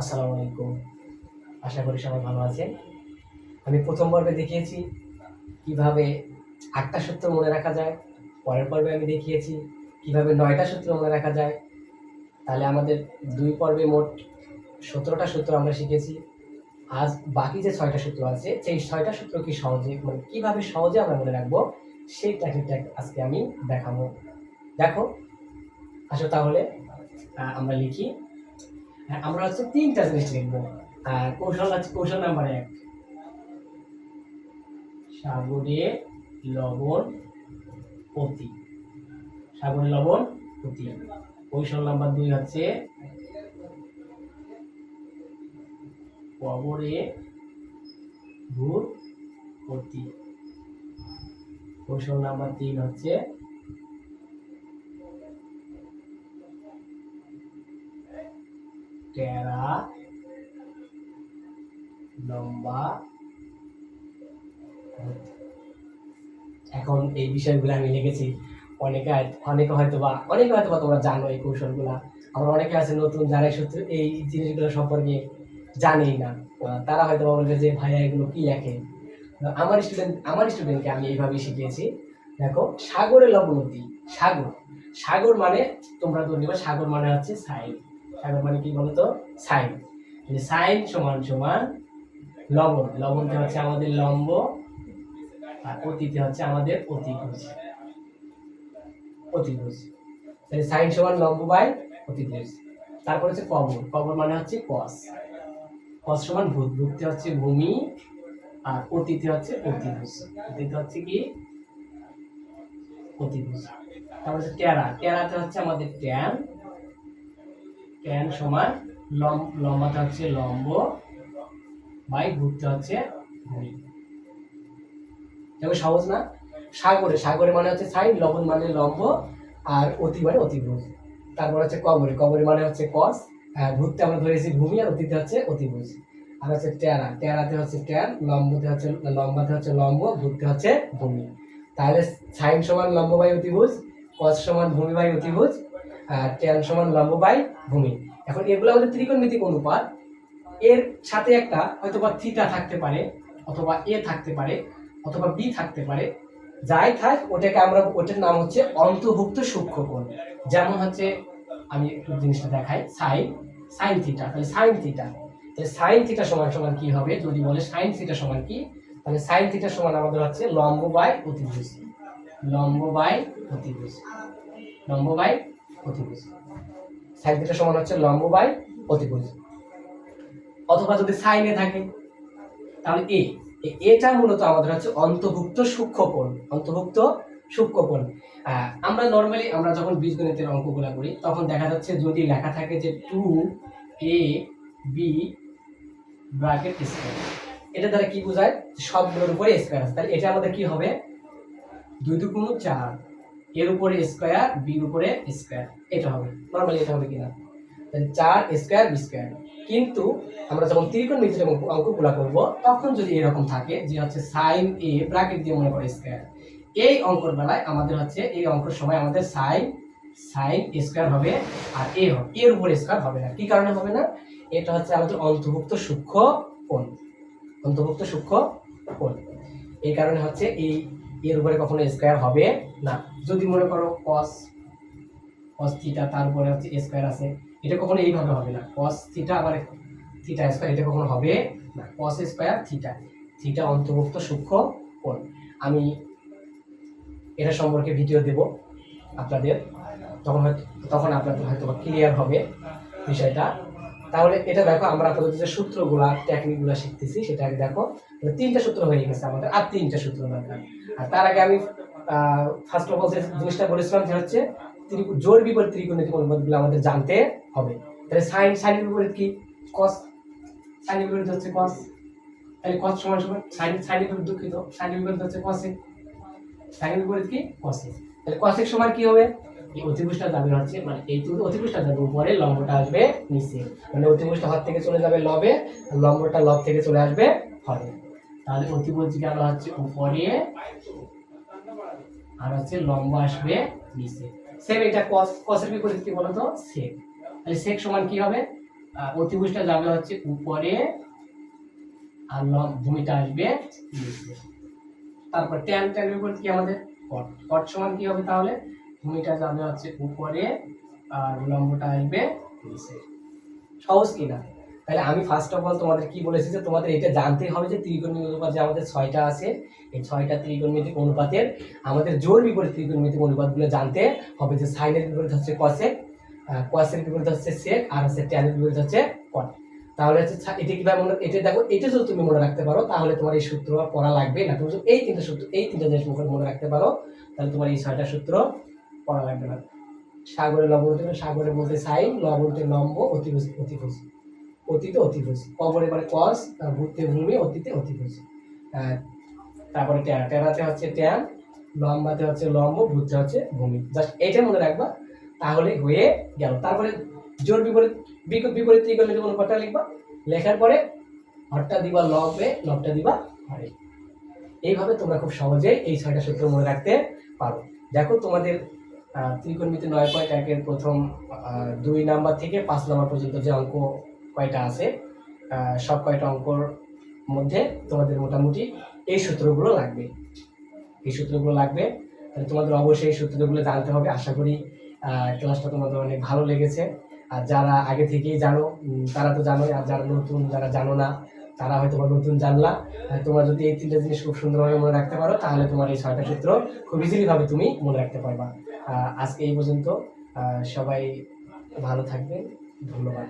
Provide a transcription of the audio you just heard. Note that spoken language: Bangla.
আসসালামু আলাইকুম। আশা করি সবাই ভালো আছেন। আমি প্রথম পর্বে দেখিয়েছি কিভাবে ৮টা সূত্র মনে রাখা যায়। পরের পর্বে আমি দেখিয়েছি কিভাবে ৯টা সূত্র মনে রাখা যায়। তাহলে আমাদের ২ পর্বে মোট ১৭টা সূত্র আমরা শিখেছি। আজ বাকি যে ৬টা সূত্র আছে সেই ৬টা সূত্র কি সহজে কিভাবে সহজে আমরা মনে রাখবো সেই টেকনিকটা আজকে আমি দেখাবো। দেখো, আসো তাহলে আমরা লিখি। আমরা হচ্ছে ৩টা জিনিস লিখবো। কৌশল নাম্বার ১, সাগরে লবণ অতি। সাগরে লবণ অতি। কৌশল নাম্বার ২ হচ্ছে কবরে ভূত অতি। কৌশল নাম্বার ৩ হচ্ছে টেরা লম্বা। এখন এই বিষয়গুলো আমি লিখেছি। অনেকে হয়তো বা তোমরা জানো এই কৌশলগুলা। আমরা অনেকে আছে নতুন যারা এই জিনিসগুলো সম্পর্কে জানেই না। তারা হয়তো বলবে যে ভাইয়া এগুলো কি লেখে। আমার স্টুডেন্টকে আমি এইভাবেই শিখিয়েছি। দেখো, সাগরে লবণ অতি। সাগর মানে তোমরা ধরে নিবা সাগর মানে হচ্ছে সাইন। সাগর মানে কি বলতো? সাইন। সাইন সমান সমান লবণ। লবণটা হচ্ছে আমাদের লম্ব আর অতিতে হচ্ছে আমাদের অতিভুজ। তাহলে সাইন সমান লম্ব বাই অতিভুজ। তারপর হচ্ছে কবর মানে হচ্ছে কস সমান ভূত। ভূততে হচ্ছে ভূমি আর অতিথি হচ্ছে অতিভুজ। অতিথি হচ্ছে কি? অতিভুজ। তারপর হচ্ছে টেরাতে হচ্ছে আমাদের ট্যান সমান লম্বাতে হচ্ছে লম্ব বাই ভূততে হচ্ছে ভূমি। দেখো সহজ না? সাগরে মানে হচ্ছে সাইন, লবণ মানে লম্ব আর অতি মানে অতিভুজ। তারপর হচ্ছে কবরে মানে হচ্ছে কস, ভূততে আমরা ধরেছি ভূমি আর অতিতে হচ্ছে অতিভুজ। আর হচ্ছে টেরাতে হচ্ছে ট্যান, লম্বাতে হচ্ছে লম্ব, ভূততে হচ্ছে ভূমি। তাহলে সাইন সমান লম্ব বাই অতিভুজ, কস সমান ভূমি বাই অতিভুজ, ট্যান সমান লম্ব বাই ভূমি। এখন এগুলো আমাদের ত্রিকোণমিতিক অনুপাত। এর সাথে একটা হয়তোবা থিটা থাকতে পারে, অথবা এ থাকতে পারে, অথবা বি থাকতে পারে। যাই থাক ওটার নাম হচ্ছে অন্তর্ভুক্ত সূক্ষ্মকোণ। যেমন হচ্ছে আমি একটু জিনিসটা দেখাই। Sine theta. তাহলে সাইন থিটা সমান সমান কি হবে? যদি বলে সাইন থিটা সমান কি, তাহলে সাইন থিটা সমান আমাদের হচ্ছে লম্ব বাই অতিভুজ। সাইন থিটা সমান হচ্ছে লম্ব বাই অতিভুজ। অথবা যদি সাইনে থাকে তাহলে এটা মূলত আমাদের হচ্ছে অন্তর্ভুক্ত সূক্ষ্মকোণ। আমরা নরমালি যখন বীজগণিতের অঙ্কগুলো করি তখন দেখা যাচ্ছে যদি লেখা থাকে যে 2ab ব্র্যাকেট স্কয়ার, এটা দ্বারা কি বোঝায়? সবগুলোর উপরে স্কয়ার আছে। তাহলে এটা আমাদের কি হবে? 2 2 গুণ 4, এর উপরে স্কয়ার, বির উপরে স্কয়ার। এটা হবে নরমালি, এটা হবে কিনা? তাহলে 4 স্কয়ার বি স্কয়ার। কিন্তু আমরা যখন ত্রিকোণমিতির অঙ্কগুলো করব তখন যদি এরকম থাকে যে হচ্ছে সাইন এ ব্র্যাকেট দিয়ে মনে করে স্কয়ার, এই অঙ্কের বেলায় আমাদের হচ্ছে এই অঙ্কের সময় আমাদের সাইন স্কয়ার হবে আর এর উপরে স্কয়ার হবে না। কি কারণে হবে না? এটা হচ্ছে আমাদের অন্তর্ভুক্ত সূক্ষ্মকোণ। এই কারণে হচ্ছে এর উপরে কখনো স্কয়ার হবে না। যদি মনে করো cos থিটা তার উপরে হচ্ছে স্কয়ার আছে, এটা কখনো এইভাবে হবে না। cos থিটা আবার থিটা স্কয়ার, এটা কখনো হবে না। cos স্কয়ার থিটা অন্তর্ভুক্ত সূক্ষ্মকোণ। আমি এটা সম্পর্কে ভিডিও দেব আপনাদের, তখন আপনাদের হয়তো ক্লিয়ার হবে বিষয়টা। তাহলে এটা দেখো, আমরা আপনাদের যে সূত্রগুলা টেকনিকগুলো শিখতেছি সেটা দেখো। 3টা সূত্র হয়ে গেছে আমাদের, আর 3টা সূত্র দরকার। আর তার আগে আমি ফার্স্ট অফ অল যে জিনিসটা বলেছিলাম যে হচ্ছে জোড় বিপরীত ত্রিকোণমিতিক অনুপাতগুলো আমাদের জানতে হবে। তাহলে সাইনের বিপরীত কি? cos। সাইনের বিপরীত হচ্ছে cos। তাহলে cos সমান সমান সাইনের বিপরীত, দুঃখিত, সাইনের বিপরীত হচ্ছে cosec। সাইনের বিপরীত কি? cosec। তাহলে cosec সমান কি হবে? এই অতিভুজটা যাবে হচ্ছে এই অতিভুজটা যাবে উপরে, লম্বটা আসবে নিচে। অতিভুজটা হাত থেকে চলে যাবে লবে, লম্বটা লব থেকে চলে আসবে হরে। তাহলে অতিভুজ গেল হচ্ছে উপরে আর হচ্ছে লম্ব আসবে নিচে। সেম এটা cos এর বিপরীত কি বলতো? sec। তাহলে সেক সমান কি হবে, অতিভুজটা যাবে হচ্ছে উপরে আর ভূমিটা আসবে নিচে। তারপর ট্যান, ট্যানের উপর কি আমাদের কট, কট সমান কি হবে তাহলে, ভূমিটা যাবে হচ্ছে উপরে আর লম্বটা আসবে নিচে। সহজ কিনা? তাহলে আমি ফার্স্ট অফ অল তোমাদের কি বলেছি যে তোমাদের এটা জানতেই হবে যে ত্রিকোণমিতিক অনুপাত যে আমাদের 6টা আছে, এই 6টা ত্রিকোণমিতিক অনুপাতের আমাদের জোর বিপরীত ত্রিকোণমিতিক অনুপাতগুলো জানতে হবে। যে সাইনের বিপরীত হচ্ছে কসেক, কসের বিপরীত হচ্ছে সেক, আর হচ্ছে ট্যানের বিপরীত হচ্ছে কট। তাহলে হচ্ছে এটা কিভাবে মনে, এটা দেখো, এটা যদি তুমি মনে রাখতে পারো তাহলে তোমার এই সূত্র পড়া লাগবে না। তুমি যদি এই তিনটা সূত্র, এই তিনটা জিনিস মনে রাখতে পারো তাহলে তোমার এই 6টা সূত্র পড়া লাগবে না। সাগরের লম্ব অতিভুজ, সাগরের বলতে সাইন, লবন্তের লম্ব, অতিভুজ অতিভুজ, অতীতে অতিভুজ, কবরে মানে কস, ভূতে ভূমি, অতীতে অতিভুজ। তারপরে ট্যান, ট্যানাতে হচ্ছে ট্যান, লম্বাতে হচ্ছে লম্ব, ভূতে হচ্ছে ভূমি। জাস্ট এটা মনে রাখবা তাহলে হয়ে গেল। তারপরে জোর বিপরীত বিপরীত ত্রিকোণমিতিক অনুপাতটা লিখবা, লেখার পরে হরটা দিবা লবে, লবটা দিবা হরে। এইভাবে তোমরা খুব সহজেই এই 6টা সূত্র মনে রাখতে পারো। দেখো তোমাদের ত্রিকোণমিতি 9.1 এর প্রথম 2 নাম্বার থেকে 5 নাম্বার পর্যন্ত যে অঙ্ক কয়টা আছে, সব কয়টা অঙ্কর মধ্যে তোমাদের মোটামুটি এই সূত্রগুলো লাগবে, এই সূত্রগুলো লাগবে। তাহলে তোমাদের অবশ্যই এই সূত্রগুলো জানতে হবে। আশা করি ক্লাসটা তোমাদের অনেক ভালো লেগেছে। আর যারা আগে থেকেই জানো তারা তো জানোই, আর যারা নতুন, যারা জানো না তারা হয়তো নতুন জানলা। তোমরা যদি এই 3টা জিনিস খুব সুন্দরভাবে মনে রাখতে পারো তাহলে তোমার এই 6টা সূত্র খুব ইজিলি ভাবে তুমি মনে রাখতে পারবা। আজকে এই পর্যন্ত, সবাই ভালো থাকবেন, ধন্যবাদ।